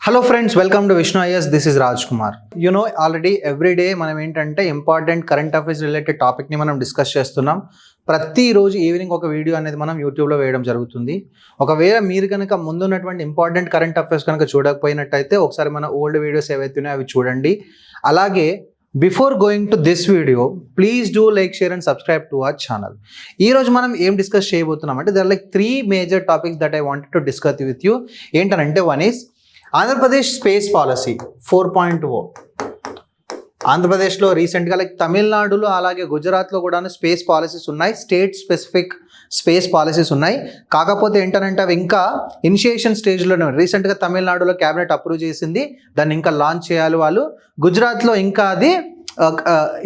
Hello friends, welcome to Vishnu is. This is Raj Kumar. Already every day మనం ఏంటంటే important current affairs related టాపిక్ని మనం discuss చేస్తున్నాం. ప్రతిరోజు ఈవినింగ్ ఒక వీడియో అనేది మనం యూట్యూబ్లో వేయడం జరుగుతుంది. ఒకవేళ మీరు కనుక ముందున్నటువంటి ఇంపార్టెంట్ కరెంట్ అఫైర్స్ కనుక చూడకపోయినట్టయితే ఒకసారి మన ఓల్డ్ వీడియోస్ ఏవైతే ఉన్నాయో అవి చూడండి. అలాగే before going to this video, please do like, share and subscribe to our channel. ఈరోజు మనం ఏం డిస్కస్ చేయబోతున్నాం అంటే there like 3 major topics that I wanted to discuss with you. ఏంటంటే one is Andhra Pradesh space policy 4.0. ఆంధ్రప్రదేశ్లో రీసెంట్గా లైక్ తమిళనాడులో అలాగే గుజరాత్లో కూడా స్పేస్ పాలసీస్ ఉన్నాయి, స్టేట్ స్పెసిఫిక్ స్పేస్ పాలసీస్ ఉన్నాయి. కాకపోతే ఏంటంటే అవి ఇంకా ఇనిషియేషన్ స్టేజ్లోనే. రీసెంట్గా తమిళనాడులో క్యాబినెట్ అప్రూవ్ చేసింది, దాన్ని ఇంకా లాంచ్ చేయాలి వాళ్ళు. గుజరాత్లో ఇంకా అది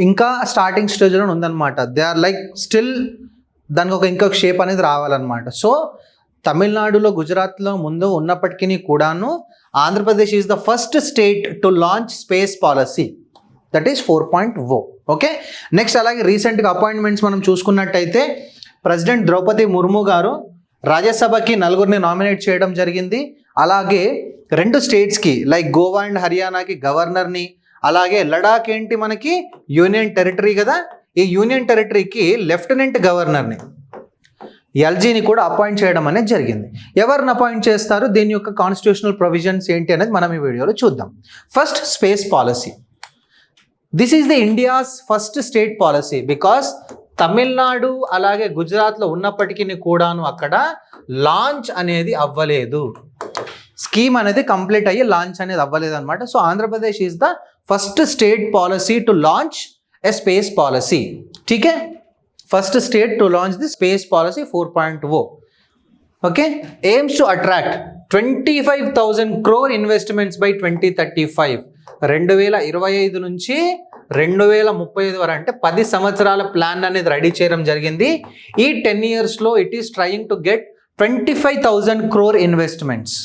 ఇంకా స్టార్టింగ్ స్టేజ్లో ఉందన్నమాట. దే ఆర్ లైక్ స్టిల్ దానికి ఇంకొక షేప్ అనేది రావాలన్నమాట. సో తమిళనాడులో గుజరాత్లో ముందు ఉన్నప్పటికీ కూడాను Andhra Pradesh is the first state to launch space policy, that is 4.0. Okay, next అలాగే రీసెంట్గా అపాయింట్మెంట్స్ మనం చూసుకున్నట్టయితే ప్రెసిడెంట్ ద్రౌపది ముర్ము గారు రాజ్యసభకి 4 నామినేట్ చేయడం జరిగింది. అలాగే 2 స్టేట్స్కి లైక్ గోవా అండ్ హర్యానాకి గవర్నర్ని, అలాగే లడాక్ ఏంటి మనకి యూనియన్ టెరిటరీ కదా, ఈ యూనియన్ టెరిటరీకి లెఫ్టినెంట్ గవర్నర్ని ఎల్జీని కూడా అపాయింట్ చేయడం అనేది జరిగింది. ఎవరిని అపాయింట్ చేస్తారు, దీని యొక్క కాన్స్టిట్యూషనల్ ప్రొవిజన్స్ ఏంటి అనేది మనం ఈ వీడియోలో చూద్దాం. First, space policy. This is the India's first state policy because Tamil Nadu అలాగే గుజరాత్లో ఉన్నప్పటికీ కూడాను అక్కడ లాంచ్ అనేది అవ్వలేదు, స్కీమ్ అనేది కంప్లీట్ అయ్యి లాంచ్ అనేది అవ్వలేదు అనమాట. So Andhra Pradesh is the first state policy to launch a space policy. ఠీకే, first state to launch the space policy 4.0. okay, aims to attract 25,000 crore investments by 2035. 2025 నుంచి 2035 వరకు అంటే 10 సంవత్సరాల ప్లాన్ అనేది రెడీ చేయడం జరిగింది. ఈ 10 yearsలో it is trying to get 25,000 crore investments.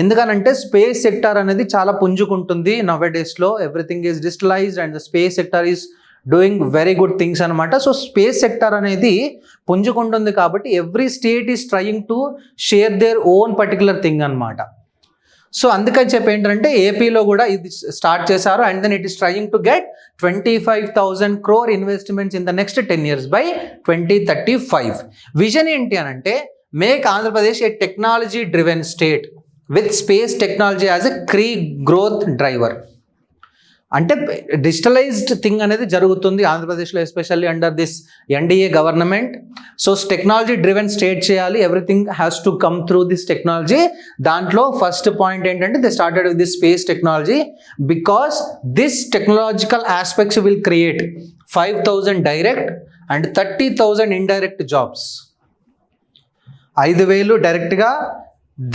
ఎందుకనంటే స్పేస్ సెక్టార్ అనేది చాలా పుంజుకుంటుంది నవ్ డేస్లో. Everything is digitalized and the space sector is doing very good things అనమాట. సో స్పేస్ సెక్టర్ అనేది పుంజుకుంటుంది కాబట్టి every state is trying to share their own particular thing అనమాట. సో అందుకని చెప్పి ఏంటంటే ఏపీలో కూడా ఇది స్టార్ట్ చేశారు and then it is trying to get 25,000 crore investments in the next 10 years by 2035. Vision ఏంటి అని అంటే make Andhra Pradesh A technology driven state with space technology as a key growth driver. అంటే డిజిటలైజ్డ్ థింగ్ అనేది జరుగుతుంది ఆంధ్రప్రదేశ్లో, especially under this NDA government. So technology driven state చేయాలి, everything has to come through this technology. దాంట్లో first point ఏంటంటే they started with this space technology because this technological aspects will create 5,000 direct and 30,000 indirect jobs. 5,000 డైరెక్ట్గా,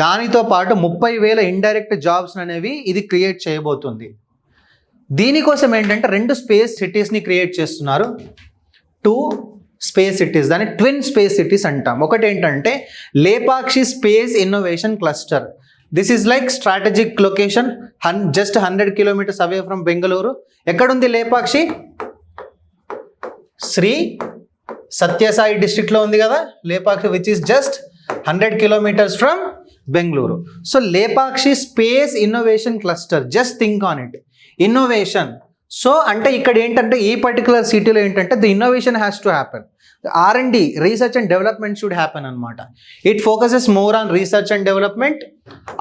దానితో పాటు 30,000 indirect jobs అనేవి ఇది create చేయబోతుంది. దీనికోసం ఏంటంటే 2 స్పేస్ సిటీస్ని క్రియేట్ చేస్తున్నారు. 2 స్పేస్ సిటీస్, దాన్ని ట్విన్ స్పేస్ సిటీస్ అంటాం. ఒకటి ఏంటంటే Lepakshi space innovation cluster. This is like strategic location just 100 kilometers away from Bengaluru. ఎక్కడుంది లేపాక్షి? శ్రీ సత్యసాయి డిస్ట్రిక్ట్లో ఉంది కదా Lepakshi, which is just 100 kilometers from Bengaluru. So Lepakshi space innovation cluster, just think on it, innovation. So అంటే ఇక్కడ ఏంటంటే ఈ పర్టికులర్ సిటీలో ఏంటంటే the innovation has to happen, R&D, research and development should happen అనమాట. It focuses more on research and development,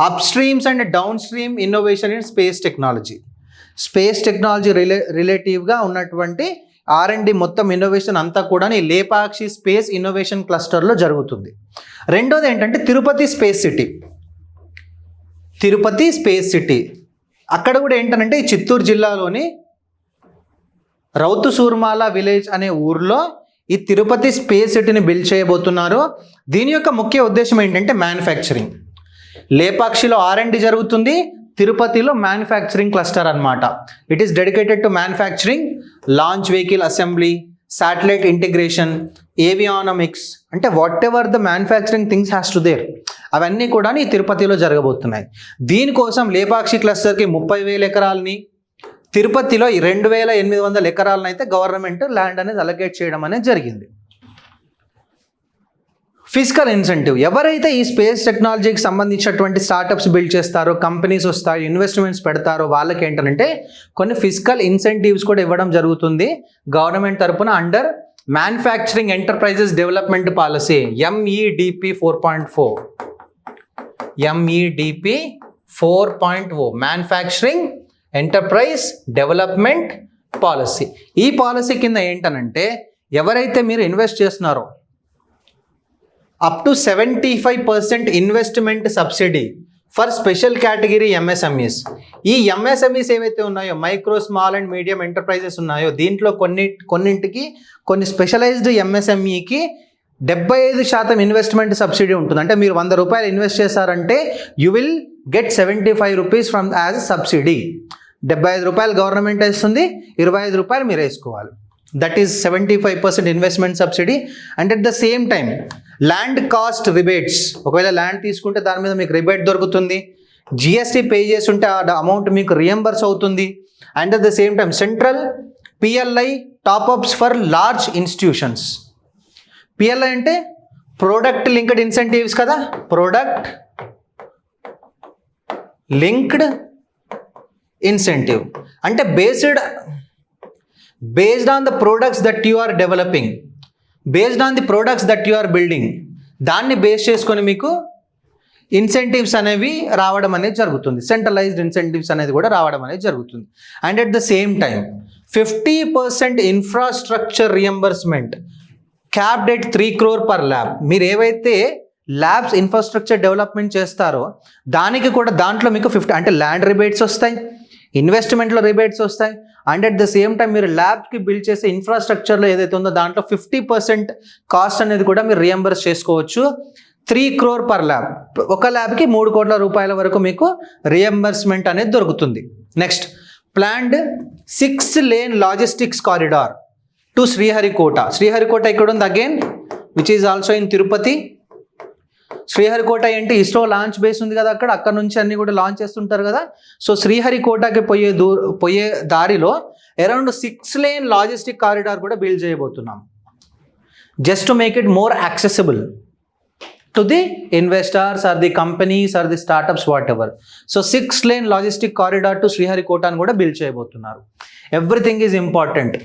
upstreams and downstream innovation in space technology. Space technology రిలేటివ్గా ఉన్నటువంటి R&D మొత్తం innovation అంతా కూడా ఈ Lepakshi space innovation క్లస్టర్లో జరుగుతుంది. రెండోది ఏంటంటే Tirupati space city. Tirupati space city అక్కడ కూడా ఏంటంటే ఈ చిత్తూరు జిల్లాలోని రౌతు సూర్మాల విలేజ్ అనే ఊర్లో ఈ తిరుపతి స్పేస్ సిటీని బిల్డ్ చేయబోతున్నారు. దీని యొక్క ముఖ్య ఉద్దేశం ఏంటంటే మ్యానుఫ్యాక్చరింగ్. లేపాక్షిలో R&D జరుగుతుంది, తిరుపతిలో మ్యానుఫ్యాక్చరింగ్ క్లస్టర్ అనమాట. It is dedicated to manufacturing, launch vehicle assembly, satellite integration, avionics, అంటే whatever the manufacturing things has to there, అవన్నీ కూడా ఈ తిరుపతిలో జరగబోతున్నాయి. దీనికోసం లేపాక్షి క్లస్టర్కి 30,000 ఎకరాలని, తిరుపతిలో 2,800 ఎకరాలను అయితే గవర్నమెంట్ ల్యాండ్ అనేది అలొకేట్ చేయడం అనేది జరిగింది. ఫిజికల్ ఇన్సెంటివ్, ఎవరైతే ఈ స్పేస్ టెక్నాలజీకి సంబంధించినటువంటి స్టార్టప్స్ బిల్డ్ చేస్తారో, కంపెనీస్ వస్తాయో, ఇన్వెస్ట్మెంట్స్ పెడతారో వాళ్ళకి ఏంటంటే కొన్ని ఫిజికల్ ఇన్సెంటివ్స్ కూడా ఇవ్వడం జరుగుతుంది గవర్నమెంట్ తరపున under manufacturing enterprises development policy MEDP 4.0. MEDP 4.0 manufacturing enterprise development policy. ఈ పాలసీ కింద ఏంటనంటే ఎవరైతే మీరు ఇన్వెస్ట్ చేస్తున్నారో up to 75% investment subsidy for special category MSMEs. ఈ MSMEs ఏవైతే ఉన్నాయో, micro small and medium enterprises ఉన్నాయో, దీంట్లో కొన్నింటికి కొన్ని స్పెషలైజ్డ్ MSMEకి 75% ఇన్వెస్ట్మెంట్ సబ్సిడీ ఉంటుంది. అంటే మీరు 100 రూపాయలు ఇన్వెస్ట్ చేశారంటే you will get 75 rupees from as subsidy. 75 రూపాయలు గవర్నమెంట్ వేస్తుంది, 25 రూపాయలు మీరు వేసుకోవాలి. That is 75% investment subsidy. And at the same time land cost rebates, ఒకవేళ ల్యాండ్ తీసుకుంటే దాని మీద మీకు రిబేట్ దొరుకుతుంది. GST పే చేస్తుంటే ఆ అమౌంట్ మీకు రియంబర్స్ అవుతుంది. And at the same time central PLI top ups for large institutions. PLI అంటే ప్రోడక్ట్ లింక్డ్ ఇన్సెంటివ్స్ కదా, ప్రోడక్ట్ లింక్డ్ ఇన్సెంటివ్ అంటే based on the products that you are developing, based on the products that you are building, దాన్ని base చేసుకొని మీకు incentives అనేవి రావడం అనేది జరుగుతుంది. సెంట్రలైజ్డ్ ఇన్సెంటివ్స్ అనేది కూడా రావడం అనేది జరుగుతుంది. And at the same time 50% infrastructure reimbursement capped at 3 crore per lab. మీరు ఏవైతే ల్యాబ్స్ ఇన్ఫ్రాస్ట్రక్చర్ డెవలప్మెంట్ చేస్తారో దానికి కూడా దాంట్లో మీకు 50 అంటే ల్యాండ్ రిబేట్స్ వస్తాయి, ఇన్వెస్ట్మెంట్లో రిబేట్స్ వస్తాయి. And at the same time మీరు ల్యాబ్కి బిల్డ్ చేసే ఇన్ఫ్రాస్ట్రక్చర్లో ఏదైతే ఉందో దాంట్లో 50% కాస్ట్ అనేది కూడా మీరు రియంబర్స్ చేసుకోవచ్చు. 3 crore per lab. ఒక ల్యాబ్కి 3 కోట్ల రూపాయల వరకు మీకు రియంబర్స్మెంట్ అనేది దొరుకుతుంది. Next, planned 6-lane logistics corridor to Sriharikota. Sriharikota ఇక్కడ ఉంది again, which is also in Tirupati. Sriharikota ఏంటి, ఇస్రో లాంచ్ బేస్ ఉంది కదా అక్కడ నుంచి అన్ని కూడా లాంచ్ చేస్తుంటారు కదా. సో శ్రీహరికోటకి పోయే దారిలో అరౌండ్ 6-lane లాజిస్టిక్ కారిడార్ కూడా బిల్డ్ చేయబోతున్నాం, just to make it more accessible to the investors or the companies or the startups whatever. So 6-lane logistic corridor to శ్రీహరికోటను కూడా బిల్డ్ చేయబోతున్నారు. Everything is important.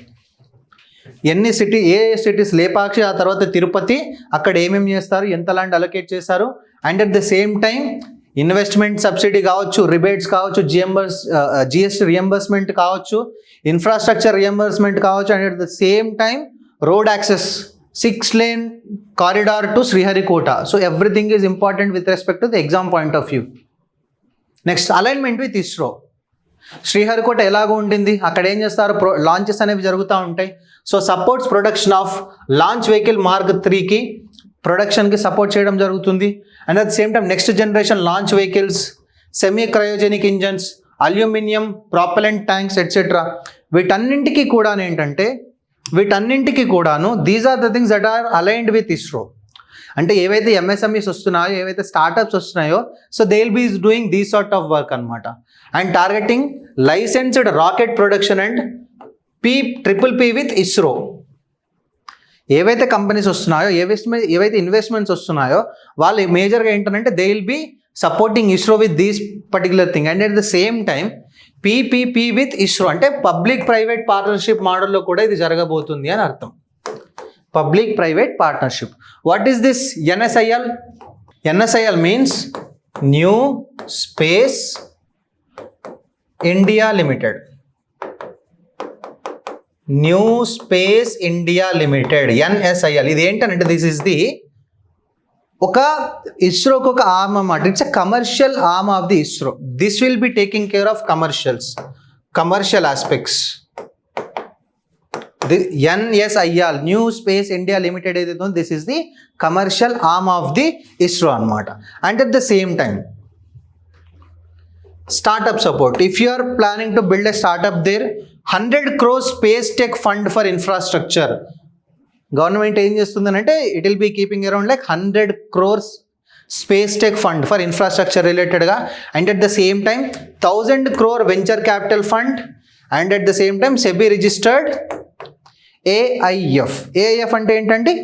ఏ cities, Lepakshi, ఆ తర్వాత తిరుపతి, అక్కడ ఏమేమి చేస్తారు, ఎంత ల్యాండ్ అలొకేట్ చేశారు. And at the same time investment subsidy కావచ్చు, రిబేట్స్ కావచ్చు, GST రియంబర్స్మెంట్ కావచ్చు, ఇన్ఫ్రాస్ట్రక్చర్ రియంబర్స్మెంట్ కావచ్చు. And at the same time road access, 6-lane corridor to Sriharikota. So everything is important with respect to the exam point of view. Next, alignment with ISRO. Sriharikota ఎలాగో ఉంటుంది, అక్కడ ఏం చేస్తారు, launches అనేవి జరుగుతూ ఉంటాయి. So supports production of launch vehicle Mark 3కి ప్రొడక్షన్కి సపోర్ట్ చేయడం జరుగుతుంది. And at the same time next generation launch vehicles, semi cryogenic engines, aluminium propellant tanks etcetera, వీటన్నింటికి కూడాను these are the things that are aligned with ISRO. అంటే ఏవైతే MSMEs వస్తున్నాయో, ఏవైతే స్టార్టప్స్ వస్తున్నాయో, so they will be doing these sort of work అనమాట. And targeting licensed rocket production and PPP with ISRO. ఏవైతే companies వస్తున్నాయో, ఏవైతే ఇన్వెస్ట్మెంట్స్ వస్తున్నాయో వాళ్ళు మేజర్గా ఏంటంటే they will be supporting ISRO with these particular thing. And at the same time PPP with ISRO అంటే public private partnership మోడల్లో కూడా ఇది జరగబోతుంది అని అర్థం. Public private partnership. What is this NSIL? NSIL means new space India limited. New space India limited, NSIL. ఇది ఏంటంటే this is the ఒక ఇస్రోకి ఒక ఆర్మ్ అన్నమాట. It's a commercial arm of the ISRO. This will be taking care of commercial aspects. The NSIL, new space India limited ఏదైతే ఉందో this is the commercial arm of the ISRO అనమాట. And at the same time startup support. If you are planning to build a startup there, 100 crore space tech fund for infrastructure. Government ఏం చేస్తుందంటే it will be keeping around like 100 crores space tech fund for infrastructure related గా. And at the same time 1000 crore venture capital fund. And at the same time SEBI registered AIF. AIF అంటే ఏంటండి,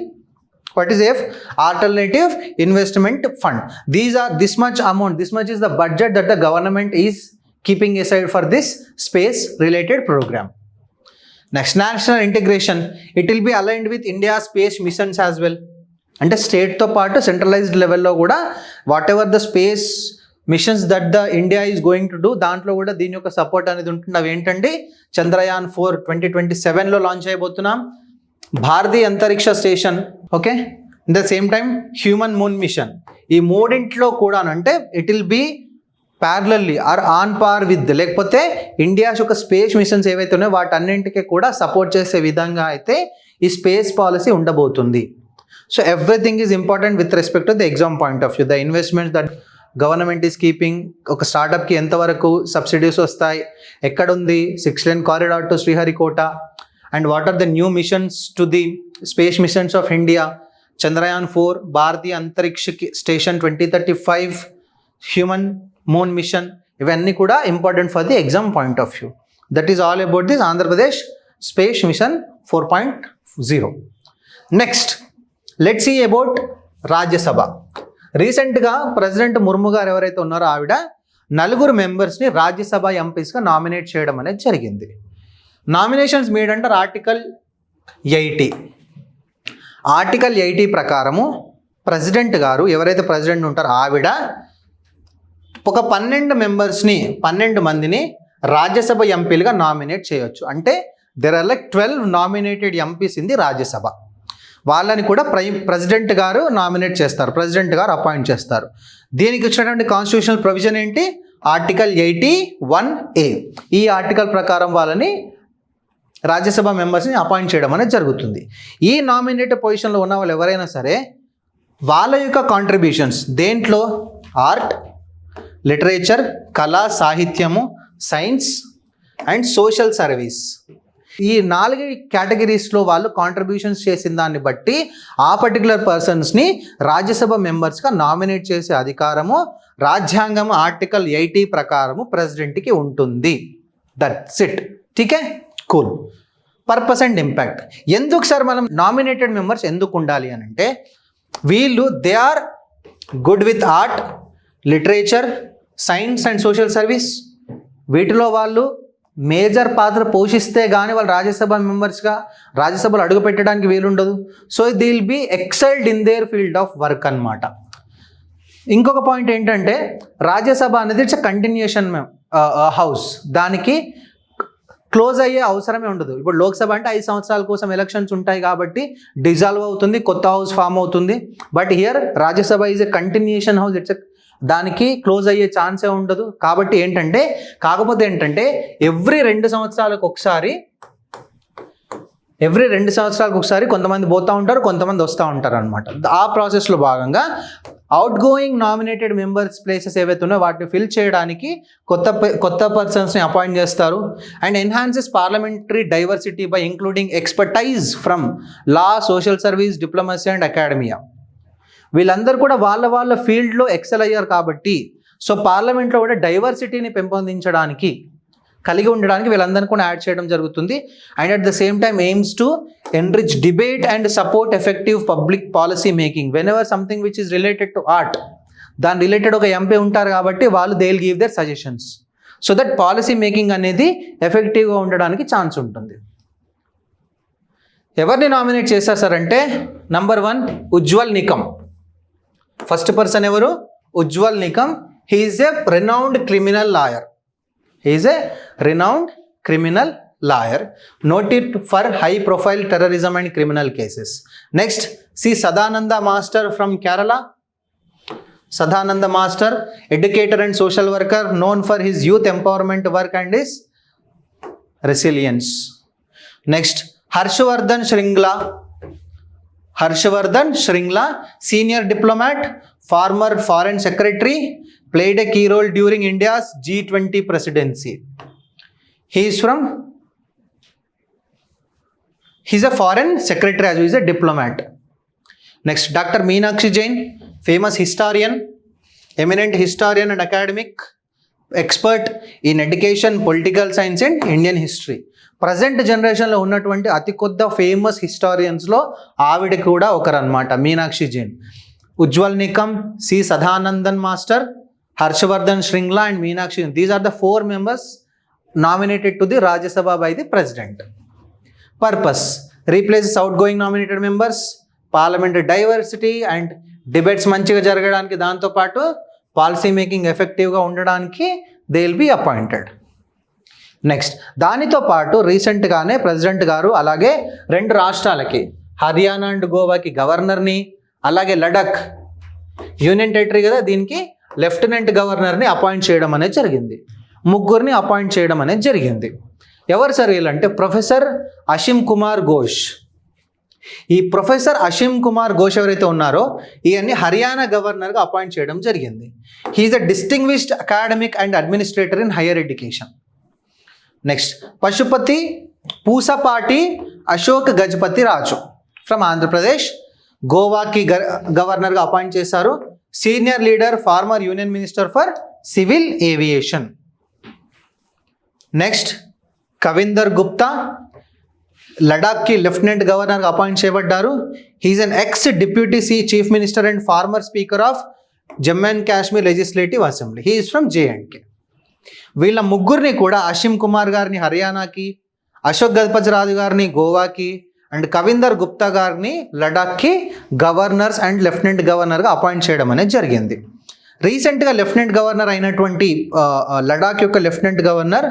What is F? Alternative Investment Fund. These are this much amount, this much is the budget that the government is keeping aside for this space related program. Next, national integration. It will be aligned with India space missions as well. అంటే స్టేట్తో పాటు centralised లెవెల్లో కూడా what ever the space missions that the India is going to do దాంట్లో కూడా దీని యొక్క support అనేది ఉంటుంది. అవి ఏంటంటే చంద్రయాన్ 4 2027లో లాంచ్ అయిపోతున్నాం, భారతీయ అంతరిక్ష station, okay, in the same time human moon mission. ఈ మూడింట్లో కూడా అంటే it will be parallelly or on par with, లేకపోతే ఇండియాస్ యొక్క స్పేస్ మిషన్స్ ఏవైతే ఉన్నాయో వాటన్నింటికి కూడా సపోర్ట్ చేసే విధంగా అయితే ఈ స్పేస్ పాలసీ ఉండబోతుంది. So everything is important with respect to the exam point of view. The investments that government is keeping, ఒక స్టార్టప్కి ఎంతవరకు సబ్సిడీస్ వస్తాయి, ఎక్కడుంది 6 lane corridor to Sriharikota, and what are the new missions to the space missions of India, Chandrayaan 4, భారతీయ అంతరిక్ష station 2035, human moon mission, ఇవన్నీ కూడా important for the exam point of view. That is all about this Andhra Pradesh space mission 4.0. Next let's see about Rajya Sabha. రీసెంట్గా president Murmu గారు ఎవరైతే ఉన్నారో ఆవిడ 4 మెంబర్స్ని రాజ్యసభ ఎంపీస్గా నామినేట్ చేయడం అనేది జరిగింది. Nominations made under article 80. Article 80 ప్రకారము ప్రెసిడెంట్ గారు ఎవరైతే ప్రెసిడెంట్ ఉంటారో ఆవిడ ఒక 12 మందిని రాజ్యసభ ఎంపీలుగా నామినేట్ చేయొచ్చు. అంటే there are like 12 nominated MPs in the Rajya Sabha. వాళ్ళని కూడా ప్రెసిడెంట్ గారు నామినేట్ చేస్తారు, ప్రెసిడెంట్ గారు అపాయింట్ చేస్తారు. దీనికి వచ్చినటువంటి కాన్స్టిట్యూషనల్ ప్రొవిజన్ ఏంటి? Article 81A. ఈ ఆర్టికల్ ప్రకారం వాళ్ళని రాజ్యసభ మెంబర్స్ని అపాయింట్ చేయడం అనేది జరుగుతుంది. ఈ నామినేటెడ్ పొజిషన్లో ఉన్న వాళ్ళు ఎవరైనా సరే వాళ్ళ యొక్క కాంట్రిబ్యూషన్స్ దేంట్లో ఆర్ట్, లిటరేచర్, కళ, సాహిత్యము, సైన్స్ అండ్ సోషల్ సర్వీస్, ఈ 4 కేటగిరీస్లో వాళ్ళు కాంట్రిబ్యూషన్స్ చేసిన దాన్ని బట్టి ఆ పర్టికులర్ పర్సన్స్ని రాజ్యసభ మెంబర్స్గా నామినేట్ చేసే అధికారము రాజ్యాంగం ఆర్టికల్ 80 ప్రకారము ప్రెసిడెంట్కి ఉంటుంది. That's it. ఠీకే, కూల్. Purpose and impact. ఎందుకు సార్ మనం నామినేటెడ్ మెంబర్స్ ఎందుకు ఉండాలి అని అంటే, వీళ్ళు they are good with art, literature, science and social service. వీటిలో వాళ్ళు మేజర్ పాత్ర పోషిస్తే కానీ వాళ్ళు రాజ్యసభ మెంబర్స్గా రాజ్యసభలో అడుగు పెట్టడానికి వీలుండదు. So they will be excelled in their field of work అన్నమాట. ఇంకొక పాయింట్ ఏంటంటే రాజ్యసభ అనేది ఇట్స్ కంటిన్యూషన్ హౌస్, దానికి క్లోజ్ అయ్యే అవసరమే ఉండదు. ఇప్పుడు లోక్సభ అంటే 5 సంవత్సరాల కోసం ఎలక్షన్స్ ఉంటాయి కాబట్టి డిజాల్వ్ అవుతుంది, కొత్త హౌస్ ఫామ్ అవుతుంది. But here Rajya Sabha is a continuation house, it's దానికి క్లోజ్ అయ్యే ఛాన్సే ఉండదు. కాబట్టి కాకపోతే ఏంటంటే ఎవ్రీ 2 సంవత్సరాలకు ఒకసారి కొంతమంది పోతూ ఉంటారు, కొంతమంది వస్తూ ఉంటారు అనమాట. ఆ ప్రాసెస్లో భాగంగా out going nominated members places ఏవైతే ఉన్నాయో వాటిని ఫిల్ చేయడానికి కొత్త పర్సన్స్ని అపాయింట్ చేస్తారు. And enhances parliamentary diversity by including expertise from law, social service, diplomacy and academia. వీళ్ళందరూ కూడా వాళ్ళ ఫీల్డ్లో ఎక్సెల్ అయ్యారు కాబట్టి సో పార్లమెంట్లో కూడా డైవర్సిటీని పెంపొందించడానికి కలిగి ఉండడానికి వీళ్ళందరినీ కూడా యాడ్ చేయడం జరుగుతుంది. And at the same time AIIMS to enrich debate and support effective public policy making when ever something which is related to art, దాని రిలేటెడ్ ఒక ఎంపీ ఉంటారు కాబట్టి వాళ్ళు they will give there suggestions so that policy making అనేది ఎఫెక్టివ్గా ఉండడానికి chance ఉంటుంది. ఎవరిని నామినేట్ చేస్తారు సార్ అంటే, number 1 Ujjwal Nikam. First person ఎవరు? Ujjwal Nikam. He is a renowned criminal lawyer. Noted for high profile terrorism and criminal cases. Next, see Sadananda Master from Kerala. Sadananda Master, educator and social worker, known for his youth empowerment work and his resilience. Next, Harshvardhan Shringla, senior diplomat, former foreign secretary, played a key role during India's G20 presidency. He's a foreign secretary as well as a diplomat. Next, Dr. Meenakshi Jain, famous historian, eminent historian and academic, expert in education, political science and Indian history. Present జనరేషన్లో ఉన్నటువంటి అతి కొద్ది famous హిస్టారియన్స్లో ఆవిడ కూడా ఒకరన్నమాట, Meenakshi Jain. Ujjwal Nikam, C Sadanandan master, Harshvardhan Shringla and Meenakshi Jain. These are the 4 members nominated to the Rajya Sabha by the President. Purpose: replaces outgoing nominated members, parliamentary diversity and debates మంచిగా జరగడానికి, దాంతోపాటు పాలసీ మేకింగ్ ఎఫెక్టివ్గా ఉండడానికి they will be appointed. Next, దానితో పాటు రీసెంట్గానే president గారు అలాగే 2 రాష్ట్రాలకి, హర్యానా అండ్ గోవాకి గవర్నర్ని, అలాగే లడాక్ యూనియన్ టెరిటరీ కదా, దీనికి లెఫ్టినెంట్ గవర్నర్ని అపాయింట్ చేయడం అనేది జరిగింది. 3 అపాయింట్ చేయడం అనేది జరిగింది. ఎవరు సార్ వీళ్ళంటే ప్రొఫెసర్ అషిమ్ కుమార్ ఘోష్. ఈ ప్రొఫెసర్ అషిమ్ కుమార్ ఘోష్ ఎవరైతే ఉన్నారో ఈయన్ని హర్యానా గవర్నర్గా అపాయింట్ చేయడం జరిగింది. He's a distinguished academic and administrator in higher education. Next, Pashupati Pusapati Ashok Gajapathi Raju from Andhra Pradesh, గోవాకి గవర్నర్గా అపాయింట్ చేశారు. Senior leader, former union minister for civil aviation. Next, Kavinder Gupta లడాక్కి లెఫ్టినెంట్ గవర్నర్గా అపాయింట్ చేయబడ్డారు. He's an ex deputy chief minister and former speaker of Jammu and Kashmir legislative assembly. He's from JNK. వీళ్ళ 3 కూడా, అషిమ్ కుమార్ గారిని హర్యానాకి, అశోక్ గజపతి రాజు గారిని గోవాకి అండ్ కవిందర్ గుప్తా గారిని లడాక్కి గవర్నర్స్ అండ్ లెఫ్టినెంట్ గవర్నర్గా అపాయింట్ చేయడం అనేది జరిగింది. రీసెంట్గా లెఫ్టినెంట్ గవర్నర్ అయినటువంటి లడాక్ యొక్క lieutenant governor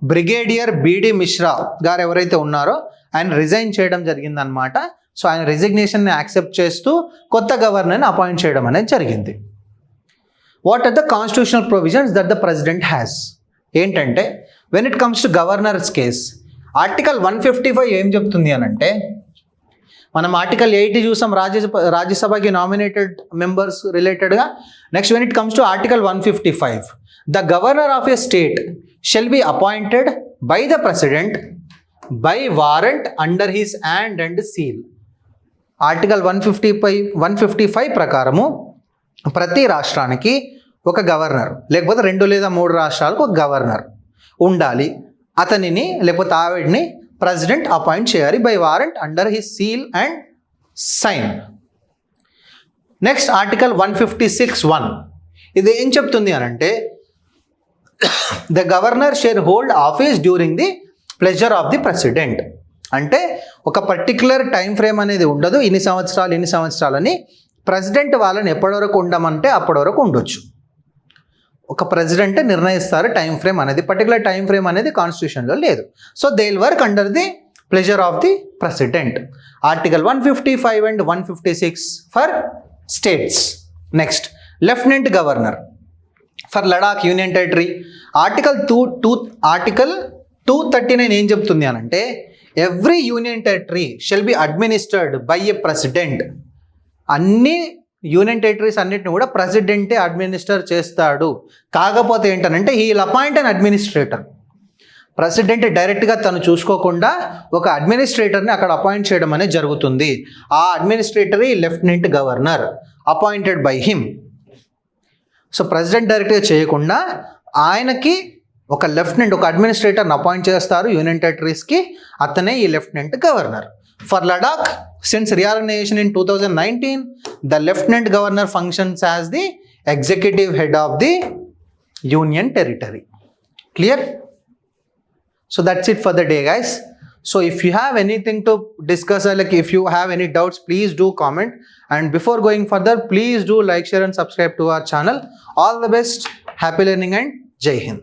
brigadier BD Mishra గారు ఎవరైతే ఉన్నారో ఆయన రిజైన్ చేయడం జరిగిందనమాట. సో ఆయన రిజిగ్నేషన్ని యాక్సెప్ట్ చేస్తూ కొత్త గవర్నర్ని అపాయింట్ చేయడం అనేది జరిగింది. What are the constitutional provisions that the president has? ఏంటంటే when it comes to governors case, article 155 ఏం చెప్తుంది అని అంటే, మనం ఆర్టికల్ 80 చూసాం రాజ్యసభకి నామినేటెడ్ మెంబర్స్ రిలేటెడ్గా. Next, when it comes to article 155, the governor of a state shall be appointed by the president by warrant under his hand and seal. Article 155 ప్రకారము ప్రతి రాష్ట్రానికి ఒక గవర్నర్, లేకపోతే 2 లేదా 3 రాష్ట్రాలకు ఒక గవర్నర్ ఉండాలి. అతనిని లేకపోతే ఆవిడ్ని ప్రెసిడెంట్ అపాయింట్ చేయాలి by warrant under his seal and sign. Next, article 156(1) ఇది ఏం చెప్తుంది అని అంటే, the governor shall hold office during the pleasure of the president. అంటే ఒక పర్టిక్యులర్ టైం ఫ్రేమ్ అనేది ఉండదు, ఇన్ని సంవత్సరాలని. ప్రెసిడెంట్ వాళ్ళని ఎప్పటి వరకు ఉండమంటే అప్పటి వరకు ఉండొచ్చు. ఒక ప్రెసిడెంట్ నిర్ణయిస్తారు టైం ఫ్రేమ్ అనేది, పర్టికులర్ టైం ఫ్రేమ్ అనేది కాన్స్టిట్యూషన్లో లేదు. So they will work under the pleasure of the president. Article 155 and 156 for states. Next, lieutenant governor for Ladakh union territory. Article 239 ఏం చెప్తుంది అని అంటే, every union territory shall be administered by a president. అన్ని union territories అన్నిటిని కూడా ప్రెసిడెంటే administer చేస్తాడు. కాకపోతే ఏంటనంటే he will appoint an administrator. President డైరెక్ట్గా తను చూసుకోకుండా ఒక అడ్మినిస్ట్రేటర్ని అక్కడ అపాయింట్ చేయడం అనేది జరుగుతుంది. ఆ administrator lieutenant governor appointed by him. So president డైరెక్ట్గా చేయకుండా ఆయనకి ఒక లెఫ్టినెంట్, ఒక అడ్మినిస్ట్రేటర్ని అపాయింట్ చేస్తారు యూనియన్ టెరిటరీస్కి, అతనే ఈ lieutenant governor. For Ladakh, since reorganization in 2019, the lieutenant governor functions as the executive head of the union territory. Clear? So that's it for the day, guys. So if you have anything to discuss, like if you have any doubts, please do comment. And before going further, please do like, share and subscribe to our channel. All the best. Happy learning and Jai Hind.